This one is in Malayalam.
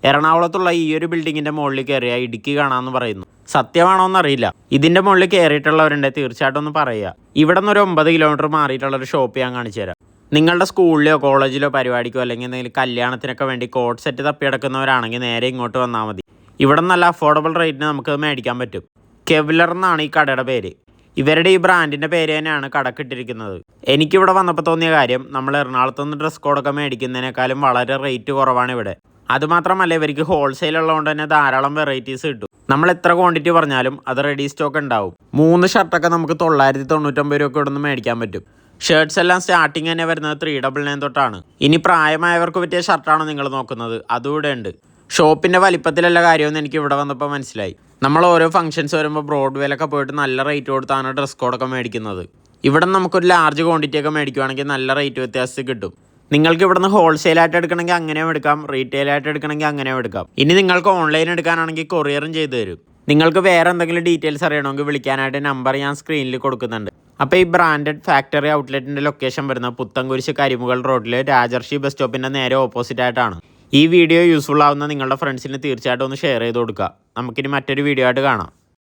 എറണാകുളത്തുള്ള ഈ ഒരു ബിൽഡിങ്ങിന്റെ മുകളിൽ കയറിയാൽ ഇടുക്കി കാണാമെന്ന് പറയുന്നു. സത്യമാണോന്നറിയില്ല. ഇതിന്റെ മുകളിൽ കയറിയിട്ടുള്ളവരുണ്ട്, തീർച്ചയായിട്ടും ഒന്ന് പറയുക. ഇവിടെ നിന്ന് ഒരു 9 കിലോമീറ്റർ മാറിയിട്ടുള്ള ഒരു ഷോപ്പ് ഞാൻ കാണിച്ചു തരാം. നിങ്ങളുടെ സ്കൂളിലോ കോളേജിലോ പരിപാടിക്കോ അല്ലെങ്കിൽ എന്തെങ്കിലും കല്യാണത്തിനൊക്കെ വേണ്ടി കോട്ട് സെറ്റ് തപ്പിയെടുക്കുന്നവരാണെങ്കിൽ നേരെ ഇങ്ങോട്ട് വന്നാൽ മതി. ഇവിടെ നല്ല അഫോർഡബിൾ റേറ്റിന് നമുക്ക് മേടിക്കാൻ പറ്റും. കെവ്ലർ എന്നാണ് ഈ കടയുടെ പേര്. ഇവരുടെ ഈ ബ്രാൻഡിൻ്റെ പേര് തന്നെയാണ് കടക്കിട്ടിരിക്കുന്നത്. എനിക്കിവിടെ വന്നപ്പോൾ തോന്നിയ കാര്യം, നമ്മൾ എറണാകുളത്ത് നിന്ന് ഡ്രസ് കോഡൊക്കെ മേടിക്കുന്നതിനേക്കാളും വളരെ റേറ്റ് കുറവാണ് ഇവിടെ. അതുമാത്രമല്ല, ഇവർക്ക് ഹോൾസെയിൽ ഉള്ളതുകൊണ്ട് തന്നെ ധാരാളം വെറൈറ്റീസ് കിട്ടും. നമ്മൾ എത്ര ക്വാണ്ടിറ്റി പറഞ്ഞാലും അത് റെഡി സ്റ്റോക്ക് ഉണ്ടാവും. 3 ഷർട്ടൊക്കെ നമുക്ക് 999 രൂപ ഇവിടെ നിന്ന് മേടിക്കാൻ പറ്റും. ഷർട്ട്സ് എല്ലാം സ്റ്റാർട്ടിങ് തന്നെ വരുന്നത് 399 തൊട്ടാണ്. ഇനി പ്രായമായവർക്ക് പറ്റിയ ഷർട്ടാണോ നിങ്ങൾ നോക്കുന്നത്, അതും ഇവിടെ ഉണ്ട്. ഷോപ്പിൻ്റെ വലിപ്പത്തിലുള്ള കാര്യമൊന്നും എനിക്ക് ഇവിടെ വന്നപ്പോൾ മനസ്സിലായി. നമ്മൾ ഓരോ ഫംഗ്ഷൻസ് വരുമ്പോൾ ബ്രോഡ്വേയിലൊക്കെ പോയിട്ട് നല്ല റേറ്റ് കൊടുത്താണ് ഡ്രസ് കോഡൊക്കെ മേടിക്കുന്നത്. ഇവിടെ നമുക്കൊരു ലാർജ് ക്വാണ്ടിറ്റി ഒക്കെ മേടിക്കുകയാണെങ്കിൽ നല്ല റേറ്റ് വ്യത്യാസത്തിൽ കിട്ടും. നിങ്ങൾക്ക് ഇവിടെ നിന്ന് ഹോൾസെയിലായിട്ട് എടുക്കണമെങ്കിൽ അങ്ങനെയും എടുക്കാം, റീറ്റെയിലായിട്ട് എടുക്കണമെങ്കിൽ അങ്ങനെയും എടുക്കാം. ഇനി നിങ്ങൾക്ക് ഓൺലൈൻ എടുക്കാനാണെങ്കിൽ കൊറിയറും ചെയ്തു തരും. നിങ്ങൾക്ക് വേറെ എന്തെങ്കിലും ഡീറ്റെയിൽസ് അറിയണമെങ്കിൽ വിളിക്കാനായിട്ട് നമ്പർ ഞാൻ സ്ക്രീനിൽ കൊടുക്കുന്നുണ്ട്. അപ്പോൾ ഈ ബ്രാൻഡഡ് ഫാക്ടറി ഔട്ട്ലെറ്റിൻ്റെ ലൊക്കേഷൻ വരുന്നത് പുത്തൻകുരിശ് കരിമുകൾ റോഡിൽ രാജർഷി ബസ് സ്റ്റോപ്പിൻ്റെ നേരെ ഓപ്പോസിറ്റ് ആയിട്ടാണ്. ഈ വീഡിയോ യൂസ്ഫുൾ ആവുന്ന നിങ്ങളുടെ ഫ്രണ്ട്സിന് തീർച്ചയായിട്ടും ഒന്ന് ഷെയർ ചെയ്ത് കൊടുക്കുക. നമുക്കിനി മറ്റൊരു വീഡിയോ ആയിട്ട് കാണാം.